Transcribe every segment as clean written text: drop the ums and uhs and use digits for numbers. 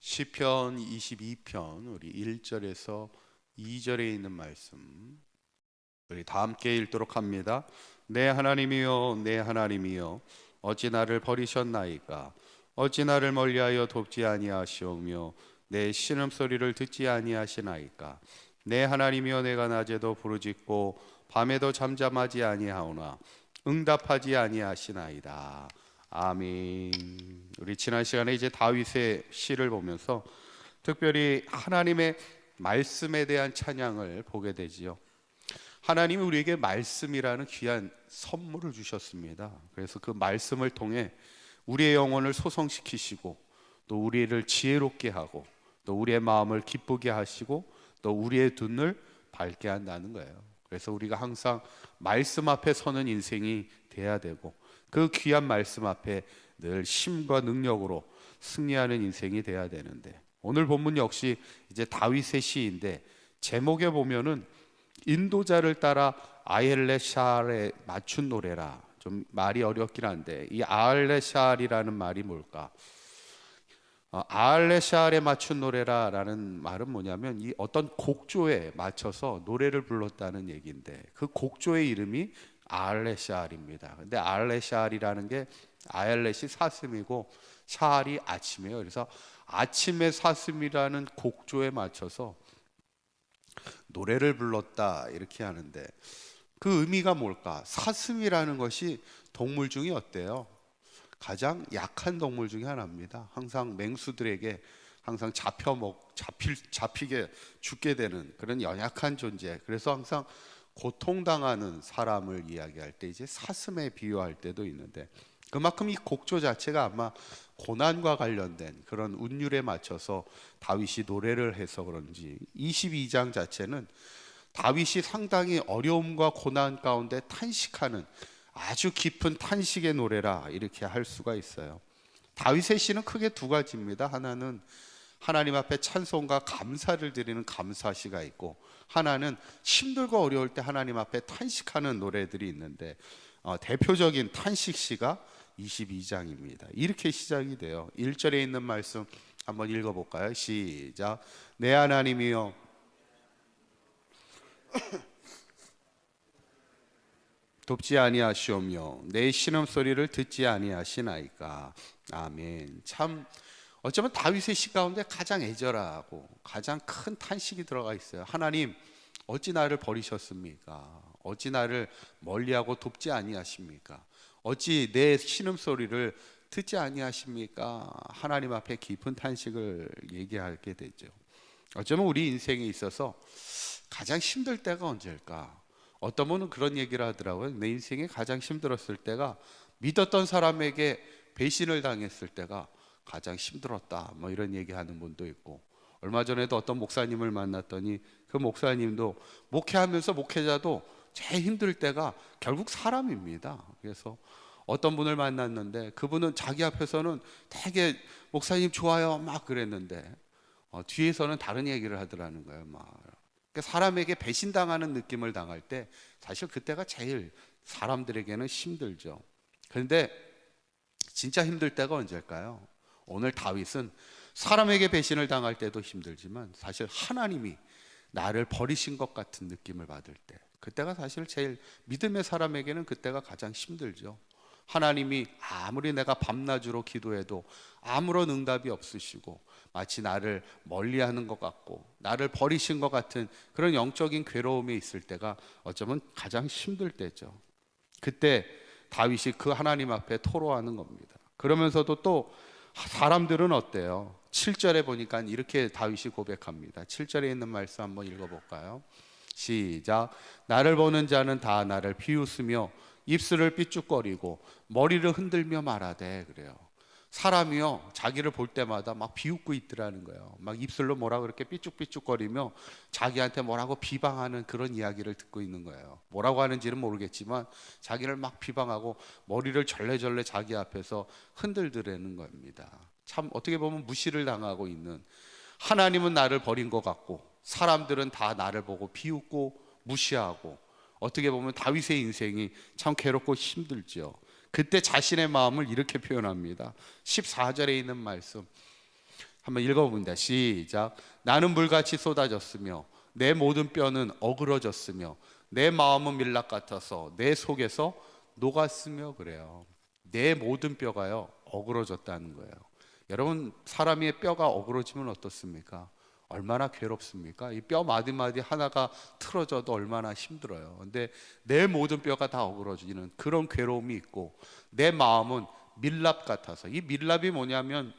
시편 22편 우리 1절에서 2절에 있는 말씀 우리 다 함께 읽도록 합니다. 내 하나님이여 내 하나님이여 어찌 나를 버리셨나이까. 어찌 나를 멀리하여 돕지 아니하시오며 내 신음소리를 듣지 아니하시나이까. 내 하나님이여 내가 낮에도 부르짖고 밤에도 잠잠하지 아니하오나 응답하지 아니하시나이다. 아멘. 우리 지난 시간에 이제 다윗의 시를 보면서 특별히 하나님의 말씀에 대한 찬양을 보게 되지요. 하나님이 우리에게 말씀이라는 귀한 선물을 주셨습니다. 그래서 그 말씀을 통해 우리의 영혼을 소성시키시고 또 우리를 지혜롭게 하고 또 우리의 마음을 기쁘게 하시고 또 우리의 눈을 밝게 한다는 거예요. 그래서 우리가 항상 말씀 앞에 서는 인생이 돼야 되고 그 귀한 말씀 앞에 늘 힘과 능력으로 승리하는 인생이 돼야 되는데, 오늘 본문 역시 이제 다윗의 시인데 제목에 보면은 인도자를 따라 아엘레샬에 맞춘 노래라. 좀 말이 어렵긴 한데 이 아엘레샬이라는 말이 뭘까? 아알레샬에 맞춘 노래라라는 말은 뭐냐면 이 어떤 곡조에 맞춰서 노래를 불렀다는 얘기인데 그 곡조의 이름이 아알레샬입니다. 근데 아알레샬이라는 게 아알렛이 사슴이고 샬이 아침이에요. 그래서 아침의 사슴이라는 곡조에 맞춰서 노래를 불렀다 이렇게 하는데 그 의미가 뭘까? 사슴이라는 것이 동물 중에 어때요? 가장 약한 동물 중에 하나입니다. 항상 맹수들에게 항상 잡히게 죽게 되는 그런 연약한 존재. 그래서 항상 고통당하는 사람을 이야기할 때 이제 사슴에 비유할 때도 있는데, 그만큼 이 곡조 자체가 아마 고난과 관련된 그런 운율에 맞춰서 다윗이 노래를 해서 그런지 22장 자체는 다윗이 상당히 어려움과 고난 가운데 탄식하는 아주 깊은 탄식의 노래라 이렇게 할 수가 있어요. 다윗의 시는 크게 두 가지입니다. 하나는 하나님 앞에 찬송과 감사를 드리는 감사시가 있고, 하나는 힘들고 어려울 때 하나님 앞에 탄식하는 노래들이 있는데 대표적인 탄식시가 22장입니다. 이렇게 시작이 돼요. 1절에 있는 말씀 한번 읽어볼까요? 시작. 내 하나님이여 돕지 아니하시오며 내 신음소리를 듣지 아니하시나이까. 아멘. 참 어쩌면 다윗의 시 가운데 가장 애절하고 가장 큰 탄식이 들어가 있어요. 하나님 어찌 나를 버리셨습니까? 어찌 나를 멀리하고 돕지 아니하십니까? 어찌 내 신음소리를 듣지 아니하십니까? 하나님 앞에 깊은 탄식을 얘기하게 되죠. 어쩌면 우리 인생에 있어서 가장 힘들 때가 언제일까? 어떤 분은 그런 얘기를 하더라고요. 내 인생에 가장 힘들었을 때가 믿었던 사람에게 배신을 당했을 때가 가장 힘들었다, 뭐 이런 얘기하는 분도 있고, 얼마 전에도 어떤 목사님을 만났더니 그 목사님도 목회하면서 목회자도 제일 힘들 때가 결국 사람입니다. 그래서 어떤 분을 만났는데 그분은 자기 앞에서는 되게 목사님 좋아요 막 그랬는데 뒤에서는 다른 얘기를 하더라는 거예요. 막 그러니까 사람에게 배신당하는 느낌을 당할 때 사실 그때가 제일 사람들에게는 힘들죠. 그런데 진짜 힘들 때가 언제일까요? 오늘 다윗은 사람에게 배신을 당할 때도 힘들지만 사실 하나님이 나를 버리신 것 같은 느낌을 받을 때, 그때가 사실 제일 믿음의 사람에게는 그때가 가장 힘들죠. 하나님이 아무리 내가 밤낮으로 기도해도 아무런 응답이 없으시고 마치 나를 멀리하는 것 같고 나를 버리신 것 같은 그런 영적인 괴로움에 있을 때가 어쩌면 가장 힘들 때죠. 그때 다윗이 그 하나님 앞에 토로하는 겁니다. 그러면서도 또 사람들은 어때요? 7절에 보니까 이렇게 다윗이 고백합니다. 7절에 있는 말씀 한번 읽어볼까요? 시작. 나를 보는 자는 다 나를 비웃으며 입술을 삐죽거리고 머리를 흔들며 말하되. 그래요. 사람이요 자기를 볼 때마다 막 비웃고 있더라는 거예요. 막 입술로 뭐라 그렇게 삐죽삐죽거리며 자기한테 뭐라고 비방하는 그런 이야기를 듣고 있는 거예요. 뭐라고 하는지는 모르겠지만 자기를 막 비방하고 머리를 절레절레 자기 앞에서 흔들더라는 겁니다. 참 어떻게 보면 무시를 당하고 있는, 하나님은 나를 버린 것 같고 사람들은 다 나를 보고 비웃고 무시하고, 어떻게 보면 다윗의 인생이 참 괴롭고 힘들죠. 그때 자신의 마음을 이렇게 표현합니다. 14절에 있는 말씀, 한번 읽어봅니다. 시작. 나는 물같이 쏟아졌으며 내 모든 뼈는 어그러졌으며 내 마음은 밀랍 같아서 내 속에서 녹았으며. 그래요. 내 모든 뼈가요 어그러졌다는 거예요. 여러분, 사람의 뼈가 어그러지면 어떻습니까? 얼마나 괴롭습니까? 이 뼈 마디마디 하나가 틀어져도 얼마나 힘들어요. 근데 내 모든 뼈가 다 어그러지는 그런 괴로움이 있고, 내 마음은 밀랍 같아서, 이 밀랍이 뭐냐면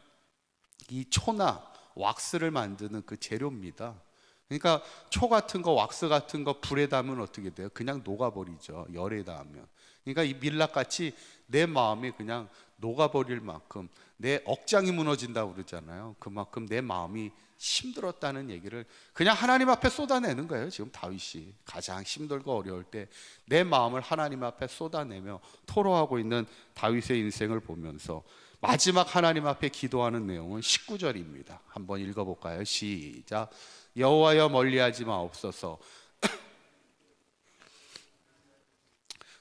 이 초나 왁스를 만드는 그 재료입니다. 그러니까 초 같은 거, 왁스 같은 거 불에 닿으면 어떻게 돼요? 그냥 녹아버리죠. 열에 닿으면. 그러니까 이 밀랍같이 내 마음이 그냥 녹아버릴 만큼, 내 억장이 무너진다고 그러잖아요. 그만큼 내 마음이 힘들었다는 얘기를 그냥 하나님 앞에 쏟아내는 거예요. 지금 다윗이 가장 힘들고 어려울 때 내 마음을 하나님 앞에 쏟아내며 토로하고 있는 다윗의 인생을 보면서 마지막 하나님 앞에 기도하는 내용은 19절입니다. 한번 읽어볼까요? 시작. 여호와여 멀리하지 마옵소서.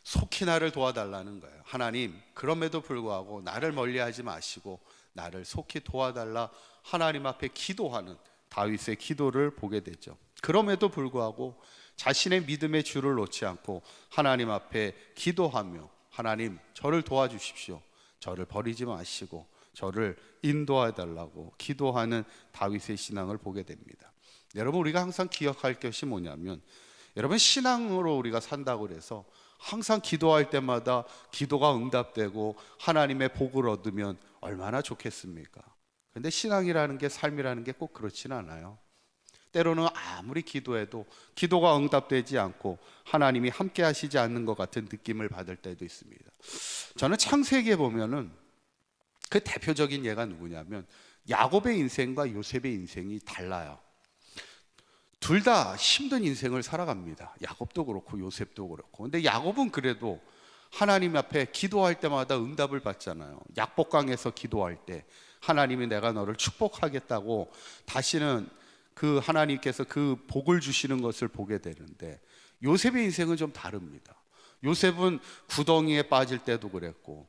속히 나를 도와달라는 거예요. 하나님, 그럼에도 불구하고 나를 멀리하지 마시고 나를 속히 도와달라 하나님 앞에 기도하는 다윗의 기도를 보게 되죠. 그럼에도 불구하고 자신의 믿음의 줄을 놓지 않고 하나님 앞에 기도하며, 하나님 저를 도와주십시오, 저를 버리지 마시고 저를 인도해 달라고 기도하는 다윗의 신앙을 보게 됩니다. 여러분, 우리가 항상 기억할 것이 뭐냐면, 여러분, 신앙으로 우리가 산다고 해서 항상 기도할 때마다 기도가 응답되고 하나님의 복을 얻으면 얼마나 좋겠습니까? 근데 신앙이라는 게, 삶이라는 게 꼭 그렇지는 않아요. 때로는 아무리 기도해도 기도가 응답되지 않고 하나님이 함께 하시지 않는 것 같은 느낌을 받을 때도 있습니다. 저는 창세기에 보면은 그 대표적인 예가 누구냐면 야곱의 인생과 요셉의 인생이 달라요. 둘 다 힘든 인생을 살아갑니다. 야곱도 그렇고 요셉도 그렇고. 근데 야곱은 그래도 하나님 앞에 기도할 때마다 응답을 받잖아요. 약복강에서 기도할 때 하나님이 내가 너를 축복하겠다고 다시는 그 하나님께서 그 복을 주시는 것을 보게 되는데, 요셉의 인생은 좀 다릅니다. 요셉은 구덩이에 빠질 때도 그랬고,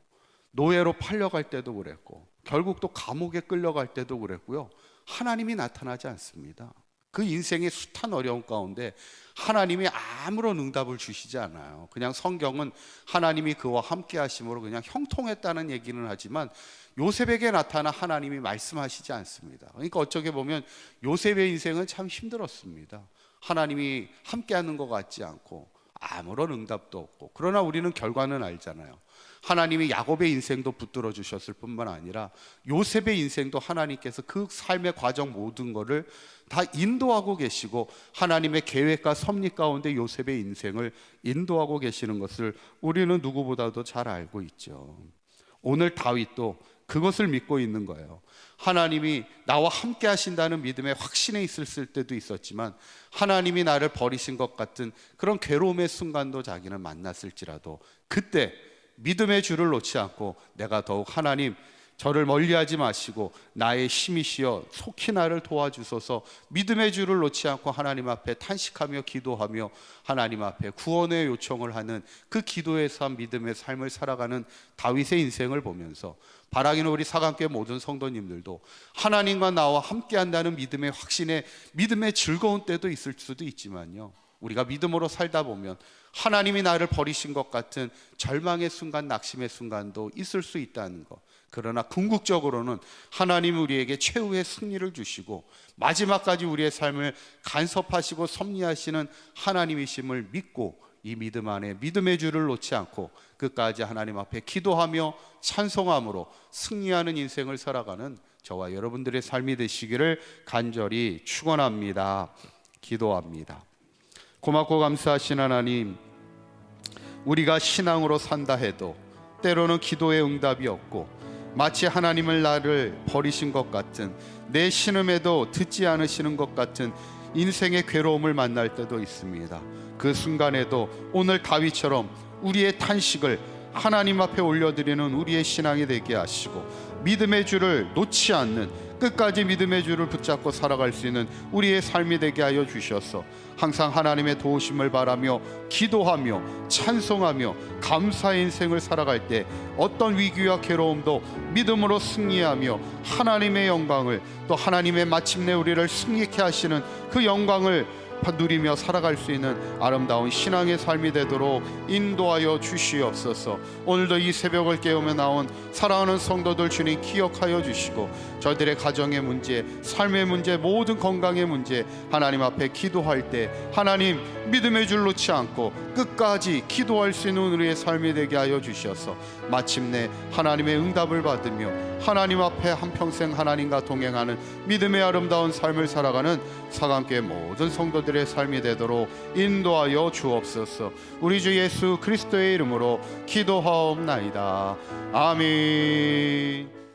노예로 팔려갈 때도 그랬고, 결국 또 감옥에 끌려갈 때도 그랬고요. 하나님이 나타나지 않습니다. 그 인생의 숱한 어려움 가운데 하나님이 아무런 응답을 주시지 않아요. 그냥 성경은 하나님이 그와 함께 하심으로 그냥 형통했다는 얘기는 하지만 요셉에게 나타나 하나님이 말씀하시지 않습니다. 그러니까 어떻게 보면 요셉의 인생은 참 힘들었습니다. 하나님이 함께하는 것 같지 않고 아무런 응답도 없고. 그러나 우리는 결과는 알잖아요. 하나님이 야곱의 인생도 붙들어 주셨을 뿐만 아니라 요셉의 인생도 하나님께서 그 삶의 과정 모든 것을 다 인도하고 계시고, 하나님의 계획과 섭리 가운데 요셉의 인생을 인도하고 계시는 것을 우리는 누구보다도 잘 알고 있죠. 오늘 다윗도 그것을 믿고 있는 거예요. 하나님이 나와 함께 하신다는 믿음의 확신에 있을 때도 있었지만, 하나님이 나를 버리신 것 같은 그런 괴로움의 순간도 자기는 만났을지라도 그때 믿음의 줄을 놓지 않고, 내가 더욱 하나님 저를 멀리하지 마시고 나의 힘이시여 속히 나를 도와주소서, 믿음의 줄을 놓지 않고 하나님 앞에 탄식하며 기도하며 하나님 앞에 구원의 요청을 하는 그 기도의 삶, 믿음의 삶을 살아가는 다윗의 인생을 보면서, 바라기는 우리 사강교회 모든 성도님들도 하나님과 나와 함께한다는 믿음의 확신에, 믿음의 즐거운 때도 있을 수도 있지만요, 우리가 믿음으로 살다 보면 하나님이 나를 버리신 것 같은 절망의 순간, 낙심의 순간도 있을 수 있다는 것. 그러나 궁극적으로는 하나님이 우리에게 최후의 승리를 주시고 마지막까지 우리의 삶을 간섭하시고 섭리하시는 하나님이심을 믿고, 이 믿음 안에 믿음의 줄을 놓지 않고 끝까지 하나님 앞에 기도하며 찬송함으로 승리하는 인생을 살아가는 저와 여러분들의 삶이 되시기를 간절히 축원합니다. 기도합니다. 고맙고 감사하신 하나님, 우리가 신앙으로 산다 해도 때로는 기도의 응답이 없고 마치 하나님을 나를 버리신 것 같은, 내 신음에도 듣지 않으시는 것 같은 인생의 괴로움을 만날 때도 있습니다. 그 순간에도 오늘 다윗처럼 우리의 탄식을 하나님 앞에 올려드리는 우리의 신앙이 되게 하시고, 믿음의 줄을 놓지 않는, 끝까지 믿음의 줄을 붙잡고 살아갈 수 있는 우리의 삶이 되게 하여 주셔서 항상 하나님의 도우심을 바라며 기도하며 찬송하며 감사의 인생을 살아갈 때 어떤 위기와 괴로움도 믿음으로 승리하며 하나님의 영광을, 또 하나님의 마침내 우리를 승리케 하시는 그 영광을 누리며 살아갈 수 있는 아름다운 신앙의 삶이 되도록 인도하여 주시옵소서. 오늘도 이 새벽을 깨우며 나온 사랑하는 성도들 주님 기억하여 주시고, 저들의 가정의 문제, 삶의 문제, 모든 건강의 문제 하나님 앞에 기도할 때 하나님 믿음의 줄 놓지 않고 끝까지 기도할 수 있는 우리의 삶이 되게 하여 주셔서 마침내 하나님의 응답을 받으며 하나님 앞에 한평생 하나님과 동행하는 믿음의 아름다운 삶을 살아가는 사강교회 모든 성도들의 삶이 되도록 인도하여 주옵소서. 우리 주 예수 그리스도의 이름으로 기도하옵나이다. 아멘.